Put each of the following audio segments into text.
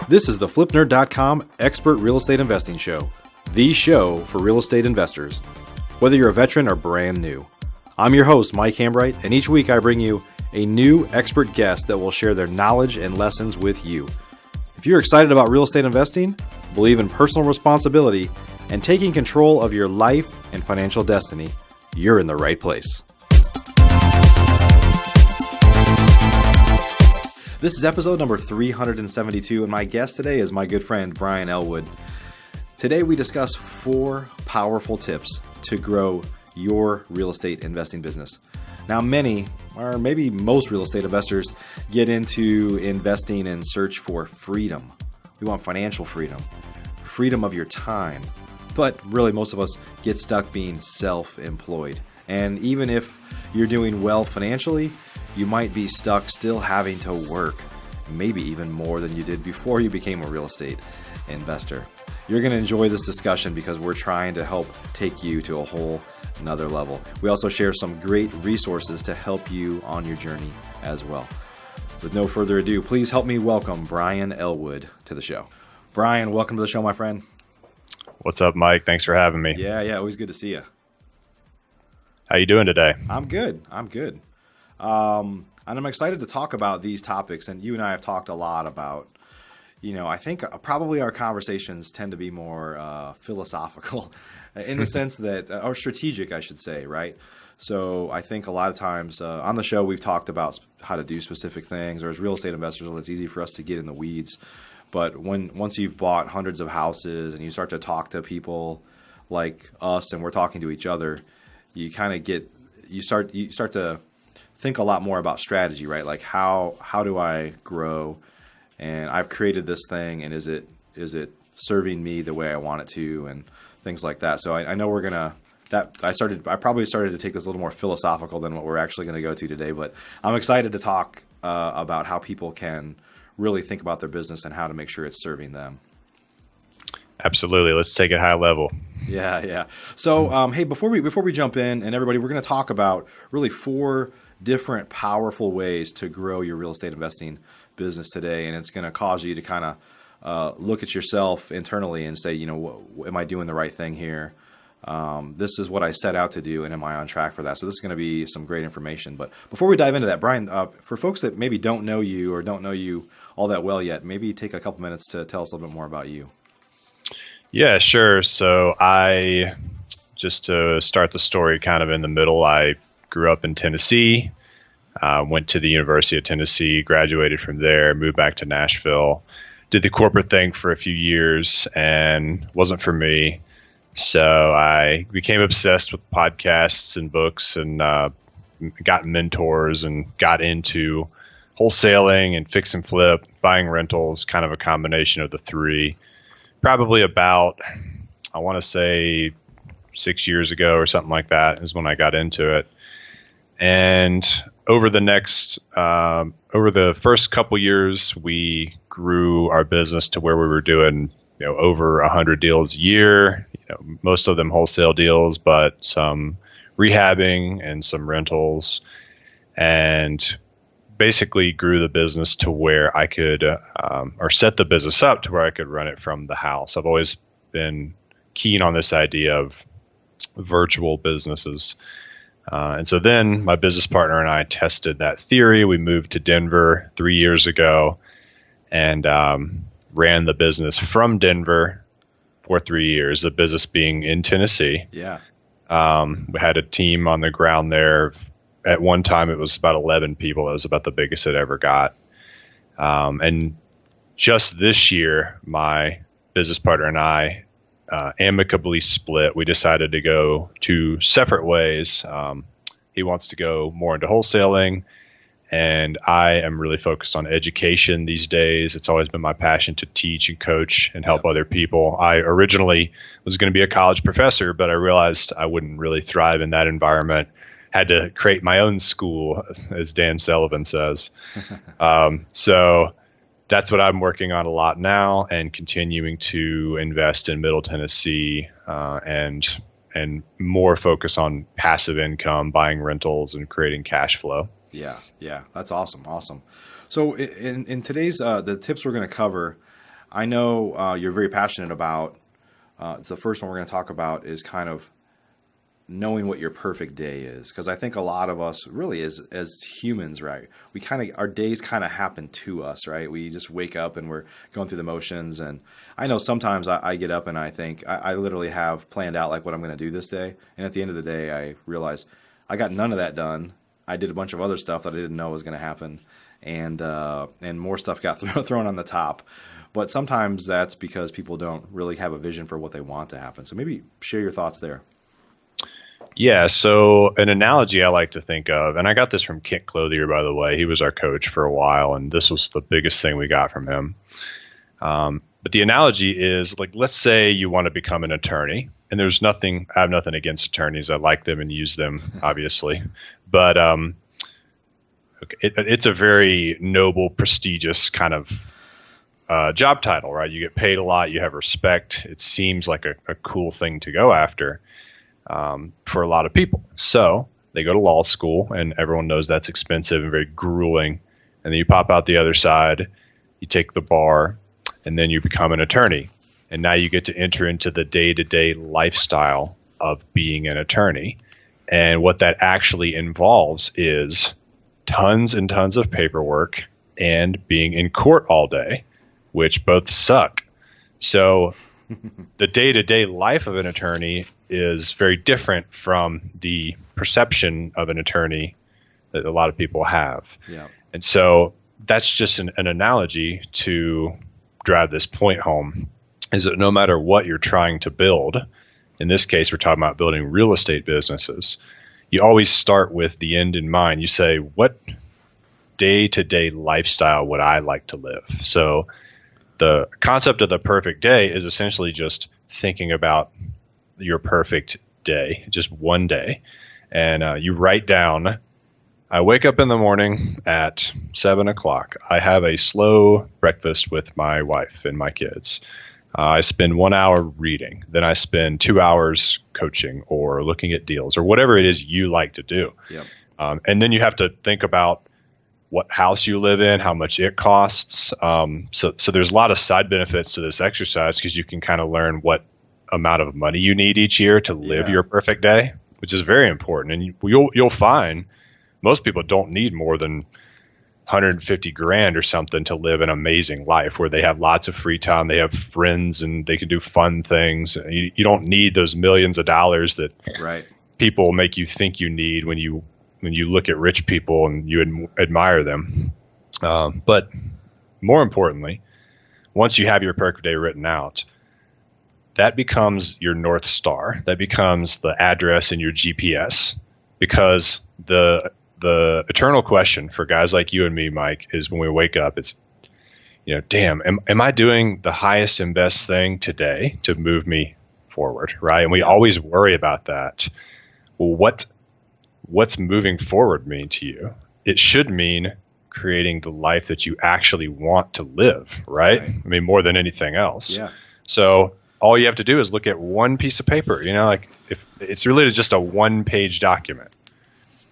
This is the FlipNerd.com Expert Real Estate Investing Show, the show for real estate investors, whether you're a veteran or brand new. I'm your host, Mike Hambright, and each week I bring you a new expert guest that will share their knowledge and lessons with you. If you're excited about real estate investing, believe in personal responsibility, and taking control of your life and financial destiny, you're in the right place. This is episode number 372, and my guest today is my good friend, Brian Ellwood. Today we discuss 4 powerful tips to grow your real estate investing business. Now, many, or maybe most real estate investors get into investing in search for freedom. We want financial freedom, freedom of your time. But really, most of us get stuck being self-employed. And even if you're doing well financially, you might be stuck still having to work, maybe even more than you did before you became a real estate investor. You're going to enjoy this discussion because we're trying to help take you to a whole another level. We also share some great resources to help you on your journey as well. With no further ado, please help me welcome Brian Ellwood to the show. Brian, welcome to the show, my friend. What's up, Mike? Thanks for having me. Yeah, always good to see you. How you doing today? I'm good. And I'm excited to talk about these topics. And you and I have talked a lot about, I think probably our conversations tend to be more philosophical in the sense that, or strategic, I should say, right? So I think a lot of times on the show, we've talked about how to do specific things, or as real estate investors, it's easy for us to get in the weeds. But once you've bought hundreds of houses and you start to talk to people like us and we're talking to each other, you kind of you start to think a lot more about strategy, right? Like how do I grow? And I've created this thing, and is it serving me the way I want it to, and things like that. So I know we're gonna I probably started to take this a little more philosophical than what we're actually going to go to today, but I'm excited to talk about how people can really think about their business and how to make sure it's serving them. Absolutely. Let's take it high level. Yeah. So, hey, before we jump in, and everybody, we're going to talk about really 4 different powerful ways to grow your real estate investing business today. And it's going to cause you to kind of look at yourself internally and say, am I doing the right thing here? This is what I set out to do, and am I on track for that? So this is going to be some great information. But before we dive into that, Brian, for folks that maybe don't know you or don't know you all that well yet, maybe take a couple minutes to tell us a little bit more about you. Yeah, sure. So just to start the story kind of in the middle, I grew up in Tennessee, went to the University of Tennessee, graduated from there, moved back to Nashville, did the corporate thing for a few years, and wasn't for me. So I became obsessed with podcasts and books, and got mentors and got into wholesaling and fix and flip, buying rentals, kind of a combination of the 3. Probably about, I want to say 6 years ago or something like that is when I got into it. And over the first couple years, we grew our business to where we were doing over 100 deals a year, most of them wholesale deals, but some rehabbing and some rentals, and basically grew the business to where I could, or set the business up to where I could run it from the house. I've always been keen on this idea of virtual businesses. And so then my business partner and I tested that theory. We moved to Denver 3 years ago and ran the business from Denver for 3 years, the business being in Tennessee. Yeah. We had a team on the ground there. At one time, it was about 11 people. That was about the biggest it ever got. And just this year, my business partner and I amicably split. We decided to go 2 separate ways. He wants to go more into wholesaling, and I am really focused on education these days. It's always been my passion to teach and coach and help other people. I originally was going to be a college professor, but I realized I wouldn't really thrive in that environment. Had to create my own school, as Dan Sullivan says. So that's what I'm working on a lot now, and continuing to invest in Middle Tennessee and more focus on passive income, buying rentals, and creating cash flow. Yeah, that's awesome. So in today's the tips we're going to cover, I know you're very passionate about, the first one we're going to talk about is kind of knowing what your perfect day is. Because I think a lot of us really as humans, right, we kind of, our days kind of happen to us, right? We just wake up and we're going through the motions. And I know sometimes I get up and I think, I literally have planned out like what I'm going to do this day. And at the end of the day, I realize I got none of that done. I did a bunch of other stuff that I didn't know was going to happen. And more stuff got thrown on the top. But sometimes that's because people don't really have a vision for what they want to happen. So maybe share your thoughts there. Yeah, so an analogy I like to think of, and I got this from Kent Clothier, by the way. He was our coach for a while, and this was the biggest thing we got from him. But the analogy is, like, let's say you want to become an attorney, and I have nothing against attorneys. I like them and use them, obviously. But it's a very noble, prestigious kind of job title, right? You get paid a lot, you have respect. It seems like a cool thing to go after. For a lot of people. So they go to law school, and everyone knows that's expensive and very grueling. And then you pop out the other side, you take the bar, and then you become an attorney. And now you get to enter into the day-to-day lifestyle of being an attorney. And what that actually involves is tons and tons of paperwork and being in court all day, which both suck. So the day-to-day life of an attorney is very different from the perception of an attorney that a lot of people have. Yeah. And so that's just an analogy to drive this point home, is that no matter what you're trying to build, in this case, we're talking about building real estate businesses, you always start with the end in mind. You say, what day-to-day lifestyle would I like to live? So the concept of the perfect day is essentially just thinking about your perfect day, just one day. And you write down, I wake up in the morning at 7 o'clock. I have a slow breakfast with my wife and my kids. I spend 1 hour reading. Then I spend 2 hours coaching or looking at deals or whatever it is you like to do. Yep. And then you have to think about what house you live in, how much it costs. So there's a lot of side benefits to this exercise because you can kind of learn what amount of money you need each year to live your perfect day, which is very important. And you'll find most people don't need more than 150 grand or something to live an amazing life where they have lots of free time, they have friends, and they can do fun things. You don't need those millions of dollars that people make you think you need when you look at rich people and you admire them. But more importantly, once you have your perfect day written out, that becomes your North Star. That becomes the address in your GPS, because the eternal question for guys like you and me, Mike, is when we wake up, it's, damn, am I doing the highest and best thing today to move me forward, right? And we always worry about that. Well, what's moving forward mean to you? It should mean creating the life that you actually want to live, right? I mean, more than anything else. Yeah. So all you have to do is look at one piece of paper, like if it's really just a 1-page document.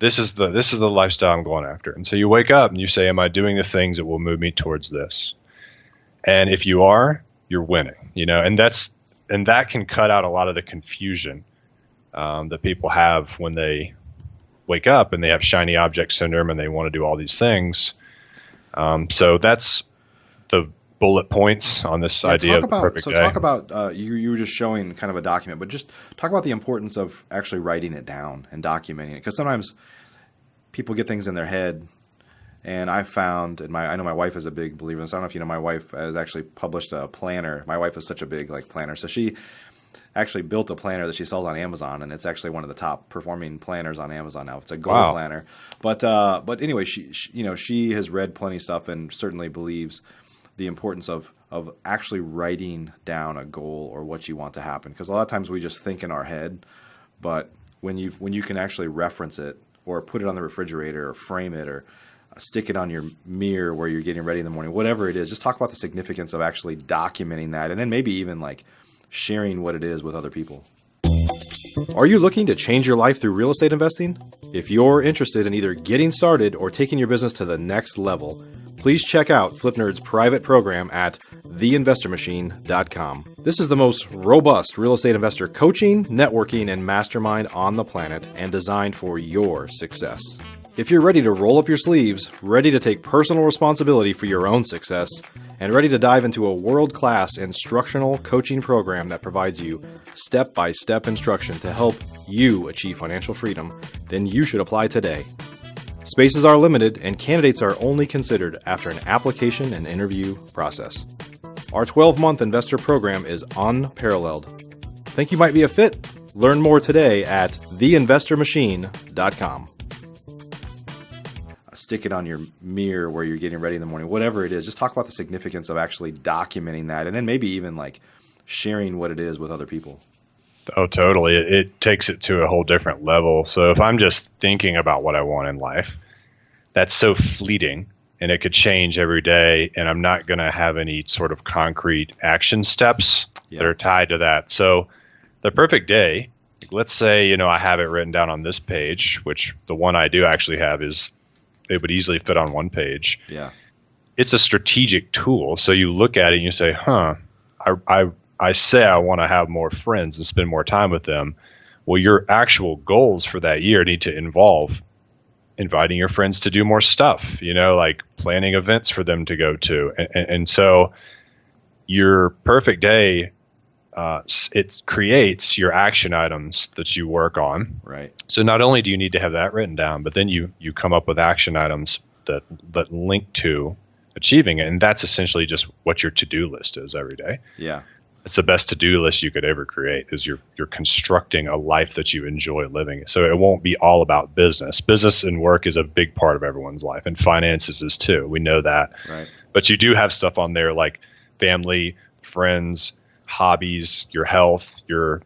This is the lifestyle I'm going after. And so you wake up and you say, am I doing the things that will move me towards this? And if you are, you're winning, and that can cut out a lot of the confusion that people have when they wake up and they have shiny object syndrome and they want to do all these things. So that's the bullet points on this idea of the perfect day. Talk about, you were just showing kind of a document, but just talk about the importance of actually writing it down and documenting it. Because sometimes people get things in their head, and I found, and I know my wife is a big believer in this. I don't know if you know, my wife has actually published a planner. My wife is such a big planner. So she actually built a planner that she sells on Amazon, and it's actually one of the top performing planners on Amazon now. It's a gold planner. But anyway, she has read plenty of stuff and certainly believes the importance of actually writing down a goal or what you want to happen. Because a lot of times we just think in our head, but when you can actually reference it or put it on the refrigerator or frame it or stick it on your mirror where you're getting ready in the morning, whatever it is, just talk about the significance of actually documenting that, and then maybe even sharing what it is with other people. Are you looking to change your life through real estate investing? If you're interested in either getting started or taking your business to the next level, please check out FlipNerd's private program at theinvestormachine.com. This is the most robust real estate investor coaching, networking, and mastermind on the planet, and designed for your success. If you're ready to roll up your sleeves, ready to take personal responsibility for your own success, and ready to dive into a world-class instructional coaching program that provides you step-by-step instruction to help you achieve financial freedom, then you should apply today. Spaces are limited, and candidates are only considered after an application and interview process. Our 12-month investor program is unparalleled. Think you might be a fit? Learn more today at theinvestormachine.com. Stick it on your mirror where you're getting ready in the morning, whatever it is. Just talk about the significance of actually documenting that, and then maybe even like sharing what it is with other people. Oh, totally. It takes it to a whole different level. So if I'm just thinking about what I want in life, that's so fleeting and it could change every day, and I'm not going to have any sort of concrete action steps that are tied to that. So the perfect day, let's say, I have it written down on this page, which the one I do actually have is, it would easily fit on one page. Yeah. It's a strategic tool. So you look at it and you say, I say I want to have more friends and spend more time with them. Well, your actual goals for that year need to involve inviting your friends to do more stuff, like planning events for them to go to. And so your perfect day, it creates your action items that you work on. Right. So not only do you need to have that written down, but then you come up with action items that link to achieving it. And that's essentially just what your to-do list is every day. Yeah. It's the best to-do list you could ever create, is you're constructing a life that you enjoy living. So it won't be all about business. Business and work is a big part of everyone's life, and finances is too. We know that. Right. But you do have stuff on there like family, friends, hobbies, your health, your,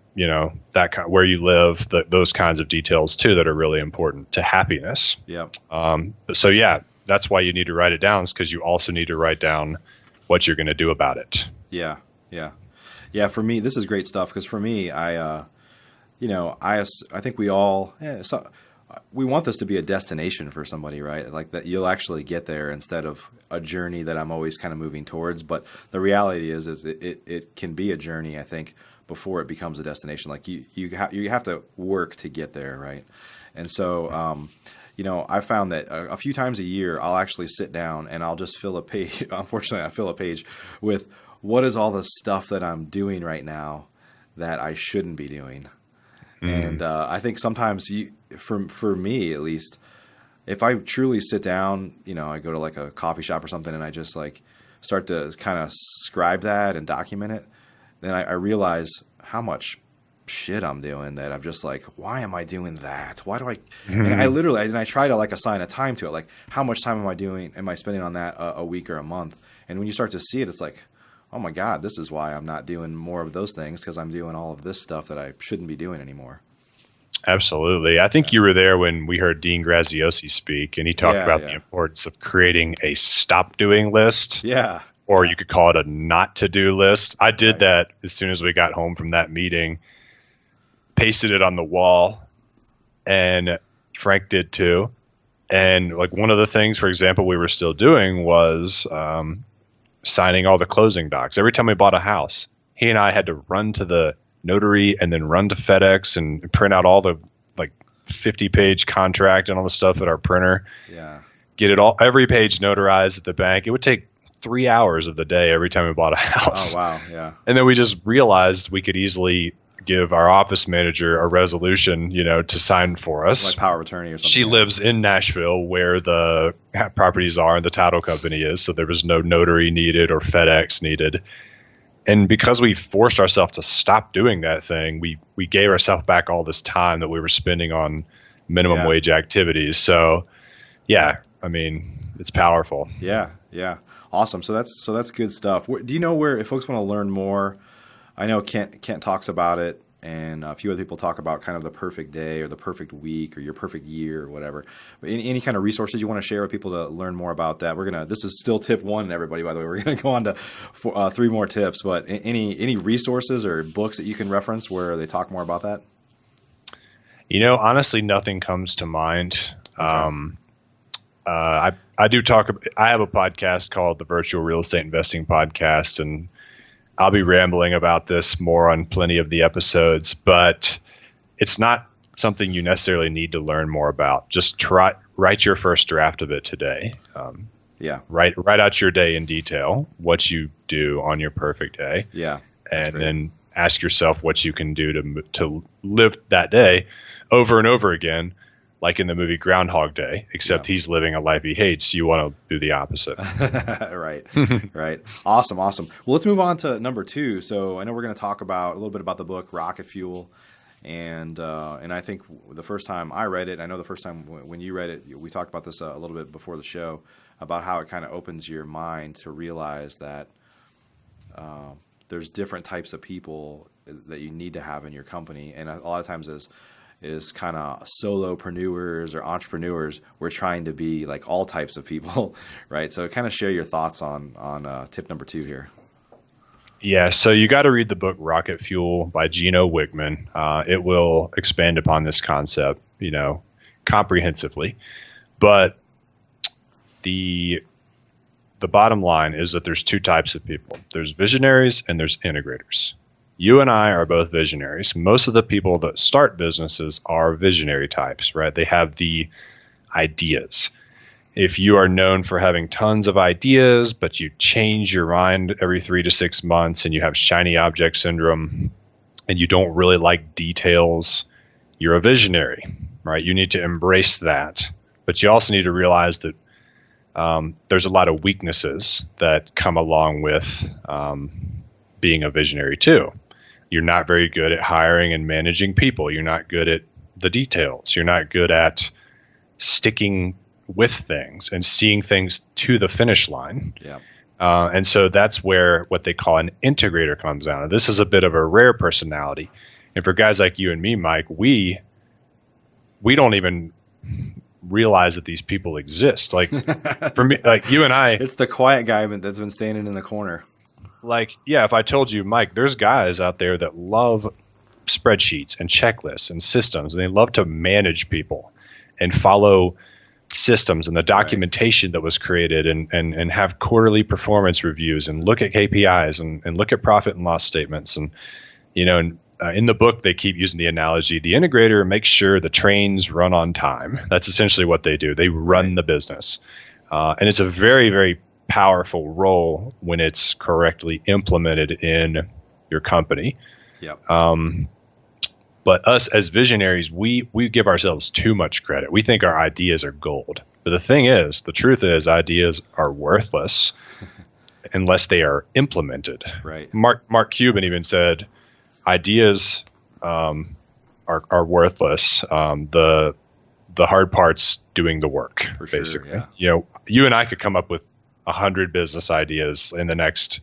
that kind, where you live, those kinds of details too that are really important to happiness. Yeah. So yeah, that's why you need to write it down, is because you also need to write down what you're going to do about it. Yeah. Yeah. Yeah. For me, this is great stuff, because for me, I think we all, we want this to be a destination for somebody, right? Like that you'll actually get there instead of a journey that I'm always kind of moving towards. But the reality is it can be a journey, I think, before it becomes a destination. Like you have to work to get there, right? And so, I found that a few times a year, I'll actually sit down and I'll just fill a page. Unfortunately, I fill a page with what is all the stuff that I'm doing right now that I shouldn't be doing. And I think sometimes, for me at least, if I truly sit down, I go to like a coffee shop or something and I just like start to kind of scribe that and document it, then I realize how much shit I'm doing that I'm just like, why am I doing that? Why do I? And I try to like assign a time to it. Like, how much time am I spending on that a week or a month? And when you start to see it, it's like, oh my God, this is why I'm not doing more of those things, because I'm doing all of this stuff that I shouldn't be doing anymore. Absolutely. I think you were there when we heard Dean Graziosi speak, and he talked about the importance of creating a stop doing list. Yeah. Or you could call it a not to do list. I did that as soon as we got home from that meeting, pasted it on the wall, and Frank did too. And like one of the things, for example, we were still doing was signing all the closing docs. Every time we bought a house, he and I had to run to the notary and then run to FedEx and print out all the like 50-page contract and all the stuff at our printer. Yeah. Get it all, every page notarized at the bank. It would take 3 hours of the day every time we bought a house. Oh, wow. Yeah. And then we just realized we could easily give our office manager a resolution, to sign for us. Like power of attorney or something. She lives in Nashville, where the properties are and the title company is. So there was no notary needed or FedEx needed. And because we forced ourselves to stop doing that thing, we gave ourselves back all this time that we were spending on minimum wage activities. So yeah, I mean, it's powerful. Yeah. Yeah. Awesome. So that's good stuff. Do you know where, if folks want to learn more? I know Kent talks about it, and a few other people talk about kind of the perfect day or the perfect week or your perfect year or whatever. But any kind of resources you want to share with people to learn more about that? This is still tip 1, everybody, by the way. We're going to go on to 3 more tips, but any resources or books that you can reference where they talk more about that? Honestly, nothing comes to mind. Okay. I have a podcast called the Virtual Real Estate Investing Podcast, and I'll be rambling about this more on plenty of the episodes, but it's not something you necessarily need to learn more about. Just write your first draft of it today. Write out your day in detail, what you do on your perfect day. Yeah. And then ask yourself what you can do to live that day over and over again, like in the movie Groundhog Day, except he's living a life he hates. You want to do the opposite. Right. Right. Awesome. Well, let's move on to number 2. So I know we're going to talk a little bit about the book Rocket Fuel. And I think the first time I read it, I know the first time when you read it, we talked about this a little bit before the show about how it kind of opens your mind to realize that there's different types of people that you need to have in your company. And a lot of times is kind of solopreneurs or entrepreneurs. We're trying to be like all types of people, right? So kind of share your thoughts on tip number 2 here. Yeah, so you got to read the book Rocket Fuel by Gino Wickman. It will expand upon this concept, comprehensively. But the bottom line is that there's 2 types of people. There's visionaries and there's integrators. You and I are both visionaries. Most of the people that start businesses are visionary types, right? They have the ideas. If you are known for having tons of ideas, but you change your mind every 3 to 6 months and you have shiny object syndrome and you don't really like details, you're a visionary, right? You need to embrace that. But you also need to realize that there's a lot of weaknesses that come along with being a visionary too. You're not very good at hiring and managing people. You're not good at the details. You're not good at sticking with things and seeing things to the finish line. Yeah. And so that's where what they call an integrator comes down. And this is a bit of a rare personality. And for guys like you and me, Mike, we don't even realize that these people exist. Like for me, like you and I, it's the quiet guy that's been standing in the corner. Like, yeah, if I told you, Mike, there's guys out there that love spreadsheets and checklists and systems, and they love to manage people and follow systems and the documentation that was created and have quarterly performance reviews and look at KPIs and look at profit and loss statements. And, in the book, they keep using the analogy, the integrator makes sure the trains run on time. That's essentially what they do. They run the business. And it's a very, very powerful role when it's correctly implemented in your company. Yep. But us as visionaries, we give ourselves too much credit. We think our ideas are gold. But the truth is ideas are worthless unless they are implemented. Right. Mark Cuban even said ideas are worthless. The hard part's doing the work, For basically. Sure, yeah. You and I could come up with 100 business ideas in the next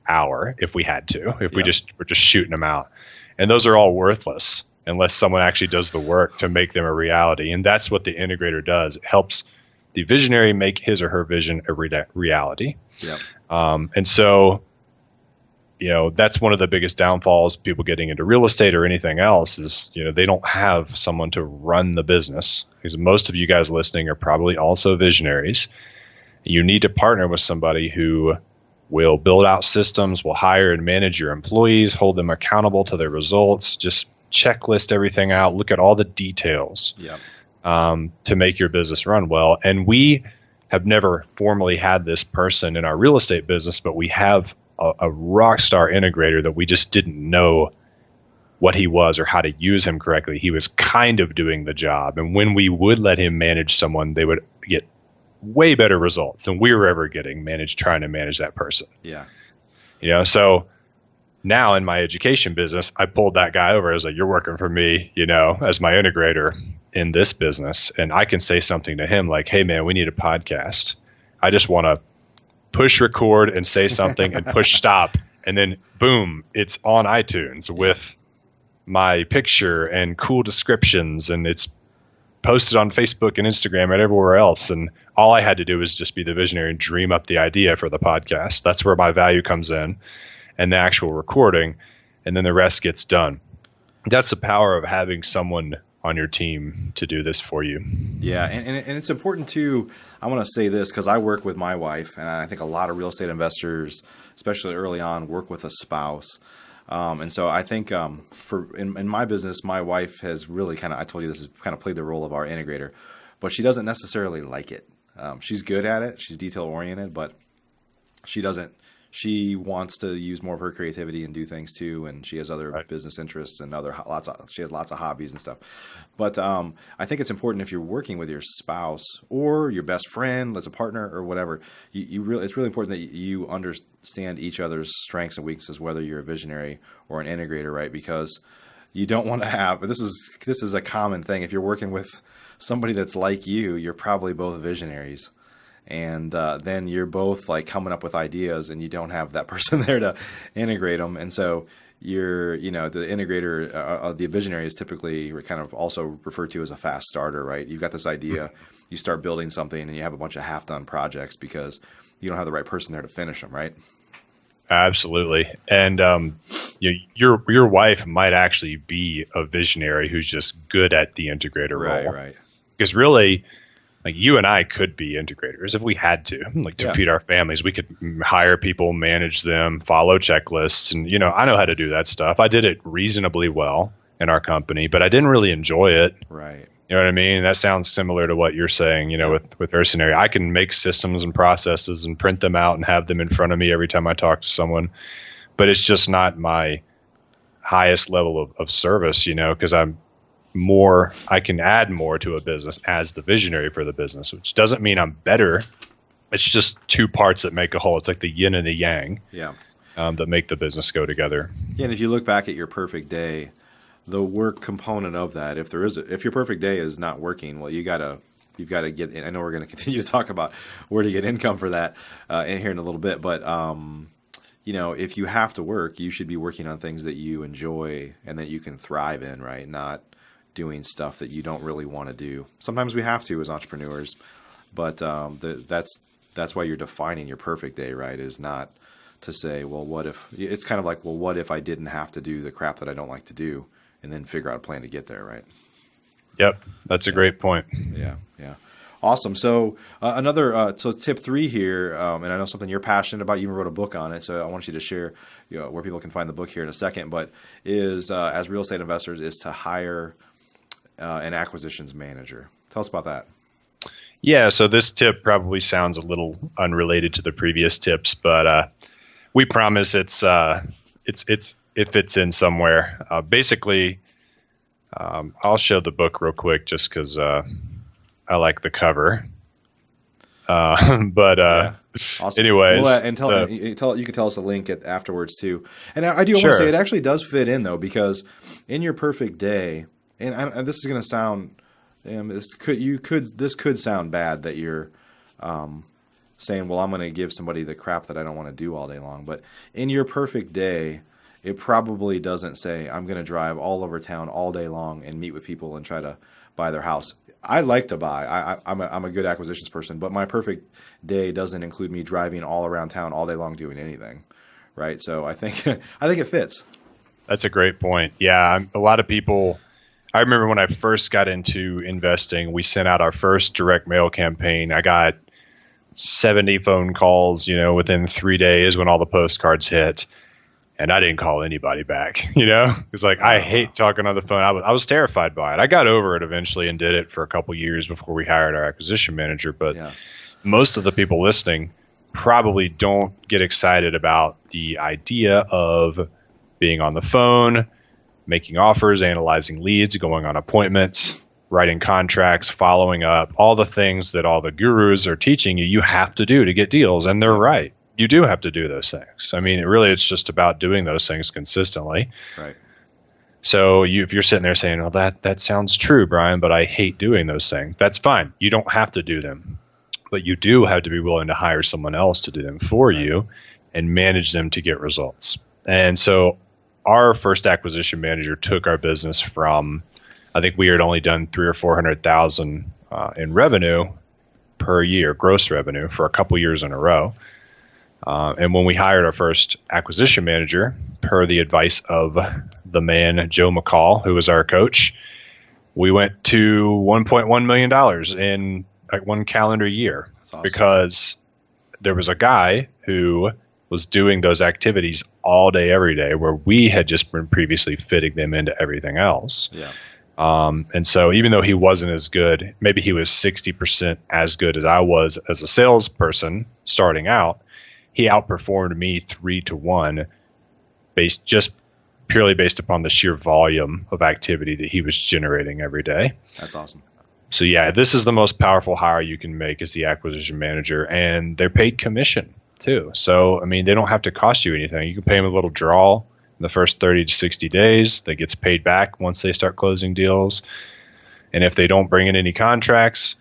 hour if we had to, if we're just shooting them out. And those are all worthless unless someone actually does the work to make them a reality. And that's what the integrator does. It helps the visionary make his or her vision a reality. Yep. And so, that's one of the biggest downfalls people getting into real estate or anything else is, they don't have someone to run the business, because most of you guys listening are probably also visionaries. You need to partner with somebody who will build out systems, will hire and manage your employees, hold them accountable to their results, just checklist everything out, look at all the details to make your business run well. And we have never formally had this person in our real estate business, but we have a rock star integrator that we just didn't know what he was or how to use him correctly. He was kind of doing the job. And when we would let him manage someone, they would get way better results than we were ever getting trying to manage that person. Yeah. So now in my education business, I pulled that guy over. I was like, you're working for me, as my integrator in this business. And I can say something to him like, hey man, we need a podcast. I just want to push record and say something and push stop. And then boom, it's on iTunes with my picture and cool descriptions. And it's posted on Facebook and Instagram and everywhere else. And all I had to do was just be the visionary and dream up the idea for the podcast. That's where my value comes in, and the actual recording, and then the rest gets done. That's the power of having someone on your team to do this for you. Yeah, and it's important too. I want to say this because I work with my wife, and I think a lot of real estate investors, especially early on, work with a spouse. And so I think in my business, my wife has really I told you this has kind of played the role of our integrator, but she doesn't necessarily like it. She's good at it. She's detail oriented, but she doesn't. She wants to use more of her creativity and do things too, and she has other business interests and she has lots of hobbies and stuff. But I think it's important if you're working with your spouse or your best friend as a partner or whatever, it's really important that you understand each other's strengths and weaknesses, whether you're a visionary or an integrator, right? Because you don't want to have this is a common thing. If you're working with somebody that's like you're probably both visionaries. And then you're both like coming up with ideas, and you don't have that person there to integrate them. And so the integrator, the visionary is typically kind of also referred to as a fast starter, right? You've got this idea, you start building something, and you have a bunch of half-done projects because you don't have the right person there to finish them, right? Absolutely. And your wife might actually be a visionary who's just good at the integrator role. Right. Because really, like you and I could be integrators if we had to, to feed our families. We could hire people, manage them, follow checklists. And, I know how to do that stuff. I did it reasonably well in our company, but I didn't really enjoy it. Right. You know what I mean? That sounds similar to what you're saying, with her scenario. I can make systems and processes and print them out and have them in front of me every time I talk to someone. But it's just not my highest level of service, because I can add more to a business as the visionary for the business, which doesn't mean I'm better. It's just two parts that make a whole. It's like the yin and the yang that make the business go together. Yeah, and if you look back at your perfect day, the work component of that, if your perfect day is not working, well, you've got to get. I know we're going to continue to talk about where to get income for that in here in a little bit, but if you have to work, you should be working on things that you enjoy and that you can thrive in, right? Not doing stuff that you don't really want to do. Sometimes we have to as entrepreneurs, but that's why you're defining your perfect day, right? Is not to say, well, what if? It's kind of like, well, what if I didn't have to do the crap that I don't like to do, and then figure out a plan to get there, right? Yep, that's a great point. Yeah. Awesome. So so tip 3 here, and I know something you're passionate about. You even wrote a book on it, so I want you to share where people can find the book here in a second. But is as real estate investors is to hire an acquisitions manager. Tell us about that. Yeah, so this tip probably sounds a little unrelated to the previous tips, but we promise it fits in somewhere. Basically, I'll show the book real quick just because I like the cover. Awesome. Anyways, you can tell us a link afterwards too. And I do want to say it actually does fit in though, because in your perfect day. And this is going to sound, this could sound bad that you're saying, well, I'm going to give somebody the crap that I don't want to do all day long. But in your perfect day, it probably doesn't say, I'm going to drive all over town all day long and meet with people and try to buy their house. I like to buy. I'm a good acquisitions person, but my perfect day doesn't include me driving all around town all day long doing anything, right? So I think it fits. That's a great point. Yeah, a lot of people. I remember when I first got into investing, we sent out our first direct mail campaign. I got 70 phone calls, within 3 days when all the postcards hit, and I didn't call anybody back. It's like I hate talking on the phone. I was terrified by it. I got over it eventually and did it for a couple years before we hired our acquisition manager. But most of the people listening probably don't get excited about the idea of being on the phone, making offers, analyzing leads, going on appointments, writing contracts, following up, all the things that all the gurus are teaching you have to do to get deals. And they're right. You do have to do those things. I mean, it's just about doing those things consistently. Right. So if you're sitting there saying, well, that sounds true, Brian, but I hate doing those things. That's fine. You don't have to do them. But you do have to be willing to hire someone else to do them for you and manage them to get results. And so our first acquisition manager took our business from, I think we had only done 300,000 or 400,000 in revenue per year, gross revenue, for a couple years in a row. And when we hired our first acquisition manager, per the advice of the man, Joe McCall, who was our coach, we went to $1.1 million in like 1 calendar year. That's awesome. Because there was a guy who was doing those activities all day, every day, where we had just been previously fitting them into everything else. Yeah. And so even though he wasn't as good, maybe he was 60% as good as I was as a salesperson starting out, he outperformed me 3-1 purely based upon the sheer volume of activity that he was generating every day. That's awesome. So yeah, this is the most powerful hire you can make as the acquisition manager, and they're paid commission too. So, I mean, they don't have to cost you anything. You can pay them a little draw in the first 30 to 60 days that gets paid back once they start closing deals. And if they don't bring in any contracts,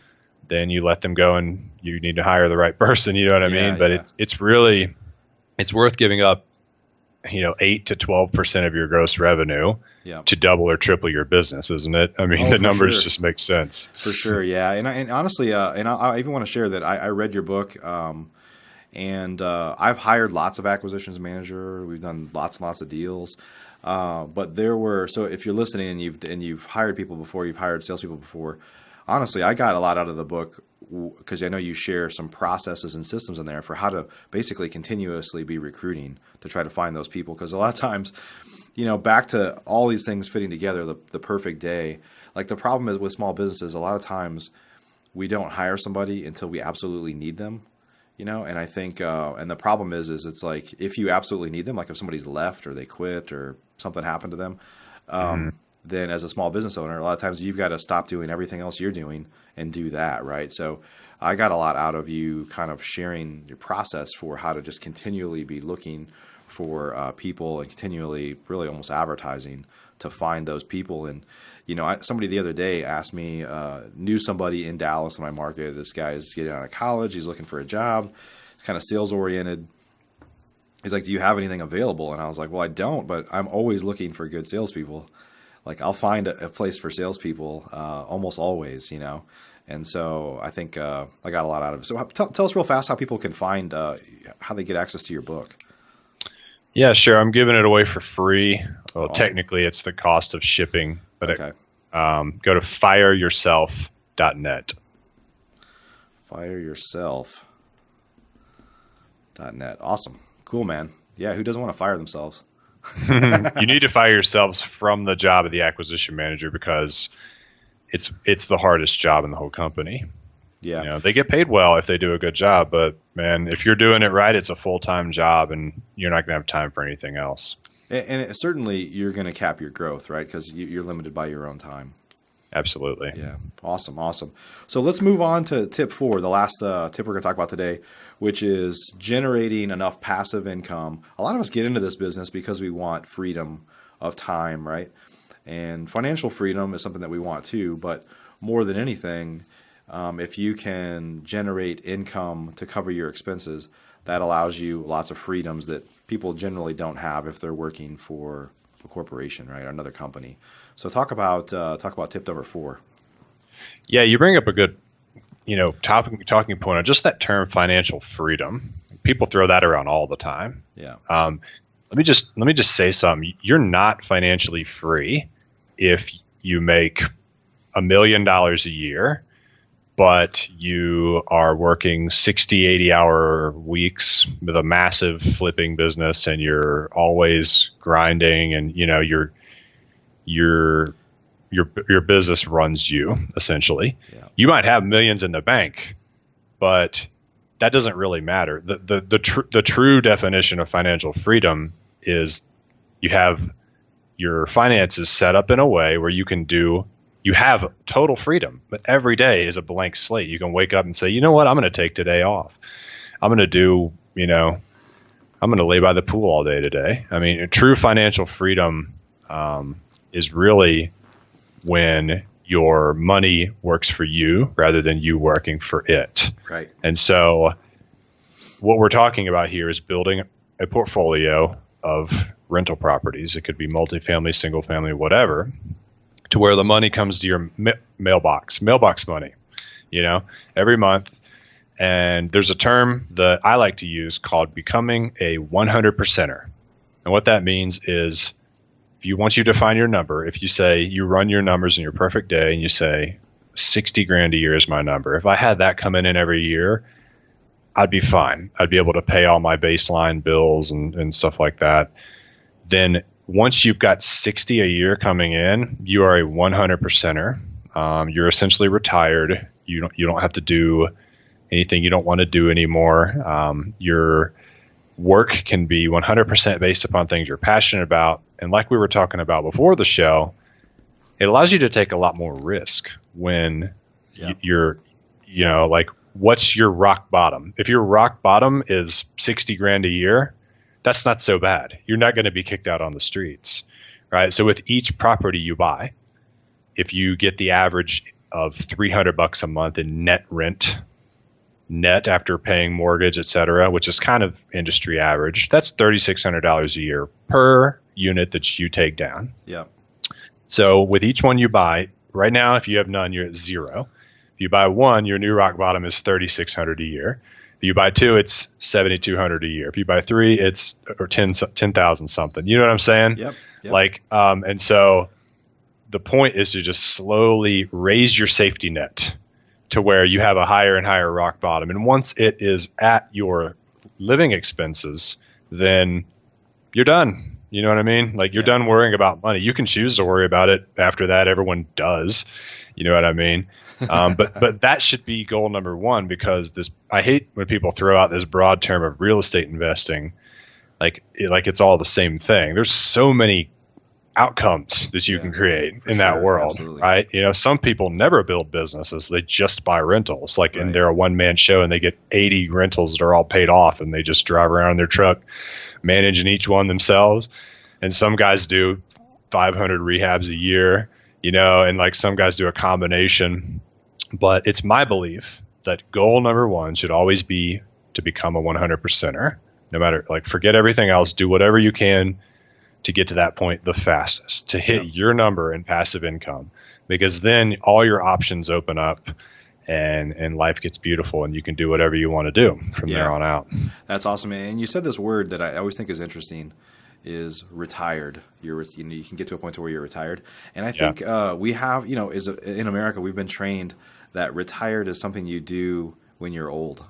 then you let them go and you need to hire the right person. You know what I mean? But it's really, it's worth giving up, 8 to 12% of your gross revenue to double or triple your business, isn't it? I mean, the numbers just make sense. For sure. Yeah. And honestly, I even want to share that I read your book, and I've hired lots of acquisitions manager. We've done lots and lots of deals. But so if you're listening and you've hired people before, you've hired salespeople before, honestly, I got a lot out of the book because I know you share some processes and systems in there for how to basically continuously be recruiting to try to find those people. Because a lot of times, back to all these things fitting together, the perfect day, like the problem is with small businesses, a lot of times we don't hire somebody until we absolutely need them. And I think, and the problem is it's like, if you absolutely need them, like if somebody's left or they quit or something happened to them, then as a small business owner, a lot of times you've got to stop doing everything else you're doing and do that, right? So I got a lot out of you kind of sharing your process for how to just continually be looking for people and continually really almost advertising to find those people. And, somebody the other day asked me, knew somebody in Dallas in my market. This guy is getting out of college. He's looking for a job. He's kind of sales oriented. He's like, do you have anything available? And I was like, well, I don't, but I'm always looking for good salespeople. Like I'll find a place for salespeople almost always, And so I think I got a lot out of it. So tell us real fast how people can find how they get access to your book. Yeah, sure. I'm giving it away for free. Well, Awesome. Technically it's the cost of shipping, but okay. Go to fireyourself.net. Fireyourself.net. Awesome. Cool, man. Yeah, who doesn't want to fire themselves? You need to fire yourselves from the job of the acquisition manager because it's the hardest job in the whole company. Yeah. They get paid well if they do a good job, but man, if you're doing it right, it's a full-time job and you're not going to have time for anything else. And certainly you're going to cap your growth, right? Because you're limited by your own time. Absolutely. Yeah. Awesome. So let's move on to tip 4, the last tip we're going to talk about today, which is generating enough passive income. A lot of us get into this business because we want freedom of time, right? And financial freedom is something that we want too, but more than anything, if you can generate income to cover your expenses, that allows you lots of freedoms that people generally don't have if they're working for a corporation, right, or another company. So talk about tip number 4. Yeah, you bring up a good, talking point on just that term, financial freedom. People throw that around all the time. Yeah. Let me just say something. You're not financially free if you make $1 million a year, but you are working 60, 80-hour weeks with a massive flipping business and you're always grinding and, your business runs you, essentially. Yeah. You might have millions in the bank, but that doesn't really matter. The true definition of financial freedom is you have your finances set up in a way where you have total freedom, but every day is a blank slate. You can wake up and say, you know what, I'm going to take today off. I'm going to lay by the pool all day today. I mean, true financial freedom is really when your money works for you rather than you working for it. Right. And so what we're talking about here is building a portfolio of rental properties. It could be multifamily, single family, whatever, to where the money comes to your mailbox money, every month. And there's a term that I like to use called becoming a 100%er. And what that means is if you want you to find your number, if you say you run your numbers in your perfect day and you say 60 grand a year is my number. If I had that coming in every year, I'd be fine. I'd be able to pay all my baseline bills and stuff like that. Then once you've got 60 a year coming in, you are a 100%er. You're essentially retired. You don't have to do anything you don't want to do anymore. Your work can be 100% based upon things you're passionate about. And like we were talking about before the show, it allows you to take a lot more risk when you're, like, what's your rock bottom? If your rock bottom is 60 grand a year, that's not so bad. You're not going to be kicked out on the streets, right? So with each property you buy, if you get the average of $300 a month in net rent, net after paying mortgage, et cetera, which is kind of industry average, that's $3,600 a year per unit that you take down. Yeah. So with each one you buy, right now, if you have none, you're at zero. If you buy one, your new rock bottom is $3,600 a year. If you buy two, it's $7,200 a year. If you buy three, it's or 10,000 something. You know what I'm saying? Yep. Like, and so the point is to just slowly raise your safety net to where you have a higher and higher rock bottom. And once it is at your living expenses, then you're done. You know what I mean? Like, you're done worrying about money. You can choose to worry about it after that. Everyone does. You know what I mean? But that should be goal number one, because I hate when people throw out this broad term of real estate investing, like it's all the same thing. There's so many outcomes that you can create in that world, absolutely. Right? Some people never build businesses. They just buy rentals, and they're a one-man show and they get 80 rentals that are all paid off and they just drive around in their truck managing each one themselves. And some guys do 500 rehabs a year, and like some guys do a combination. But it's my belief that goal number one should always be to become a 100%er. No matter, forget everything else, do whatever you can to get to that point the fastest, to hit your number in passive income, because then all your options open up and life gets beautiful and you can do whatever you want to do from there on out. That's awesome, man. And you said this word that I always think is interesting, is retired. You can get to a point to where you're retired. And I think we have, in America, we've been trained that retired is something you do when you're old.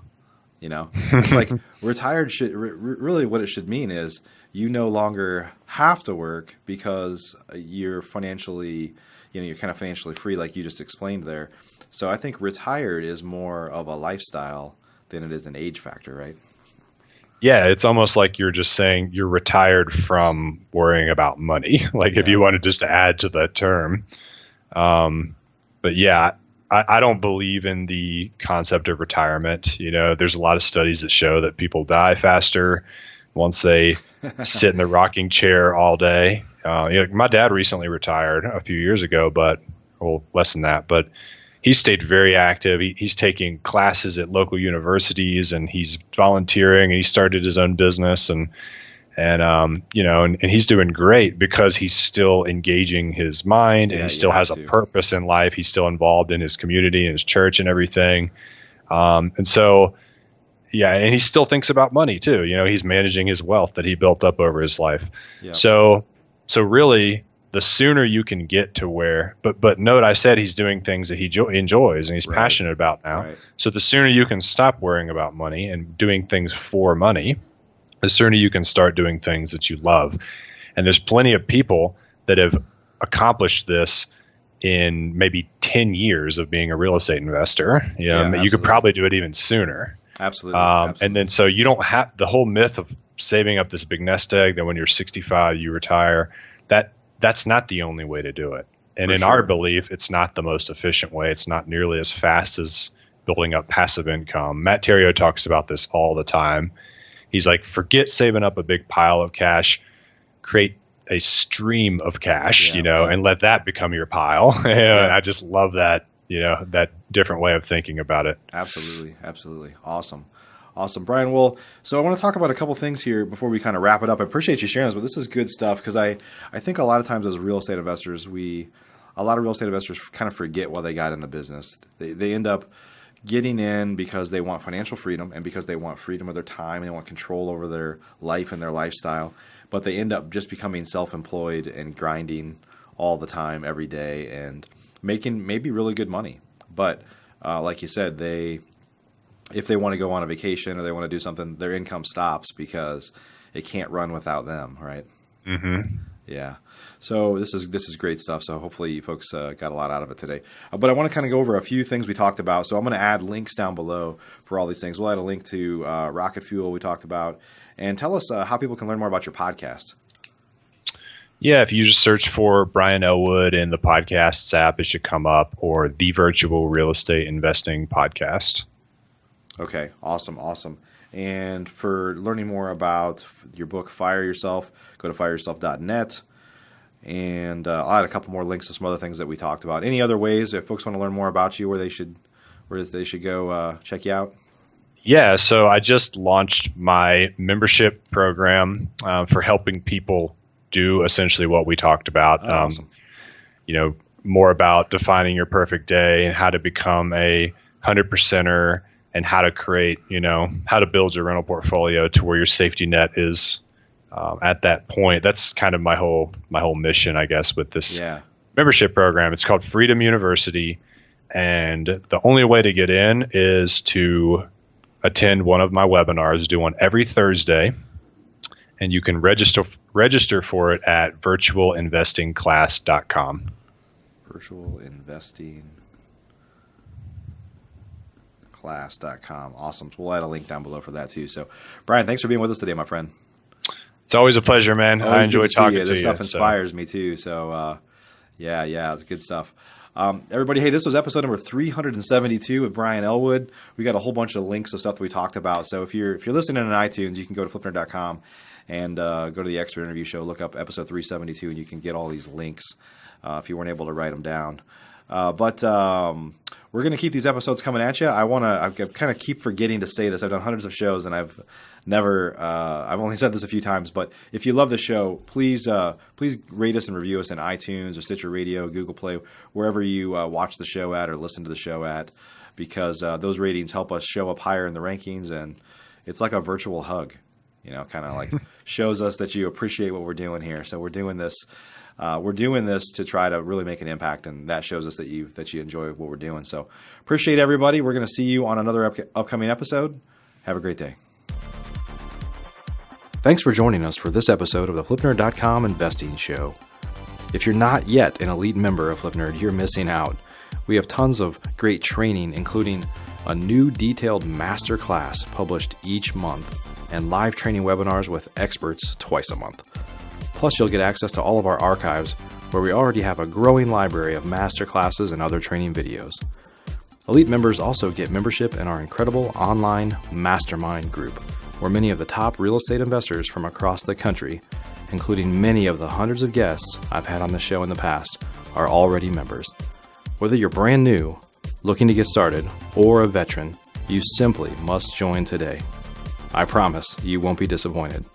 It's like retired should really, what it should mean is you no longer have to work because you're financially, you're kind of financially free, like you just explained there. So I think retired is more of a lifestyle than it is an age factor, right? Yeah, it's almost like you're just saying you're retired from worrying about money, if you wanted just to add to that term. But yeah, I don't believe in the concept of retirement. There's a lot of studies that show that people die faster once they sit in the rocking chair all day. My dad recently retired a few years ago, less than that, but he stayed very active. He's taking classes at local universities and he's volunteering, and he started his own business and he's doing great because he's still engaging his mind and he still has a purpose in life. He's still involved in his community and his church and everything. And he still thinks about money too. He's managing his wealth that he built up over his life. Yeah. So really, the sooner you can get to where, but note I said he's doing things that he enjoys and he's passionate about now. Right. So the sooner you can stop worrying about money and doing things for money, the sooner you can start doing things that you love. And there's plenty of people that have accomplished this in maybe 10 years of being a real estate investor. You could probably do it even sooner. Absolutely. And then so you don't have the whole myth of saving up this big nest egg that when you're 65 you retire. That's not the only way to do it. And in our belief, it's not the most efficient way. It's not nearly as fast as building up passive income. Matt Theriault talks about this all the time. He's like, forget saving up a big pile of cash, create a stream of cash, and let that become your pile. And I just love that, that different way of thinking about it. Absolutely. Absolutely. Awesome. Brian. Well, so I want to talk about a couple things here before we kind of wrap it up. I appreciate you sharing this, but this is good stuff because I think a lot of times as real estate investors, a lot of real estate investors kind of forget why they got in the business. They end up getting in because they want financial freedom and because they want freedom of their time, they want control over their life and their lifestyle, but they end up just becoming self-employed and grinding all the time, every day, and making maybe really good money. But like you said, if they want to go on a vacation or they want to do something, their income stops because it can't run without them, right? Mm-hmm. Yeah. So this is great stuff. So hopefully you folks got a lot out of it today. But I want to kind of go over a few things we talked about. So I'm going to add links down below for all these things. We'll add a link to Rocket Fuel we talked about. And tell us how people can learn more about your podcast. Yeah, if you just search for Brian Ellwood in the podcasts app, it should come up, or the Virtual Real Estate Investing Podcast. Okay, awesome. And for learning more about your book, Fire Yourself, go to fireyourself.net. And I'll add a couple more links to some other things that we talked about. Any other ways, if folks want to learn more about you, where they should go check you out? Yeah, so I just launched my membership program for helping people do essentially what we talked about. Awesome. More about defining your perfect day and how to become a 100%er and how to create, how to build your rental portfolio to where your safety net is at that point. That's kind of my whole mission, I guess, with this membership program. It's called Freedom University, and the only way to get in is to attend one of my webinars. I do one every Thursday, and you can register for it at virtualinvestingclass.com. Virtualinvestingclass.com. Awesome. So we'll add a link down below for that too. So, Brian, thanks for being with us today, my friend. It's always a pleasure, man. Always I enjoy talking to you. This stuff inspires me too. So, yeah, it's good stuff. Everybody, hey, this was episode number 372 with Brian Ellwood. We got a whole bunch of links of stuff that we talked about. So if you're listening on iTunes, you can go to flipnerd.com and go to the expert interview show, look up episode 372, and you can get all these links if you weren't able to write them down. But we're going to keep these episodes coming at you. I kind of keep forgetting to say this. I've done hundreds of shows, and I've only said this a few times, but if you love the show, please rate us and review us in iTunes or Stitcher Radio, Google Play, wherever you watch the show at or listen to the show at, because those ratings help us show up higher in the rankings, and it's like a virtual hug, kind of like shows us that you appreciate what we're doing here. So we're doing this to try to really make an impact, and that shows us that you enjoy what we're doing. So appreciate everybody. We're going to see you on another upcoming episode. Have a great day. Thanks for joining us for this episode of the FlipNerd.com Investing Show. If you're not yet an elite member of FlipNerd, you're missing out. We have tons of great training, including a new detailed masterclass published each month and live training webinars with experts twice a month. Plus, you'll get access to all of our archives, where we already have a growing library of masterclasses and other training videos. Elite members also get membership in our incredible online Mastermind group, where many of the top real estate investors from across the country, including many of the hundreds of guests I've had on the show in the past, are already members. Whether you're brand new, looking to get started, or a veteran, you simply must join today. I promise you won't be disappointed.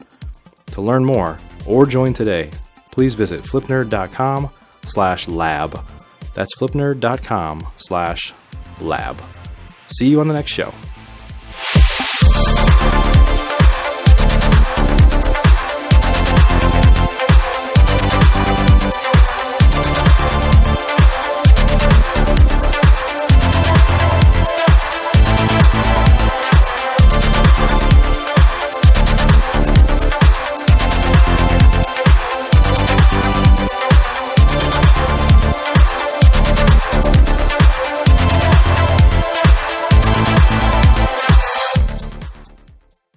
To learn more or join today, please visit flipnerd.com/lab. That's flipnerd.com/lab. See you on the next show.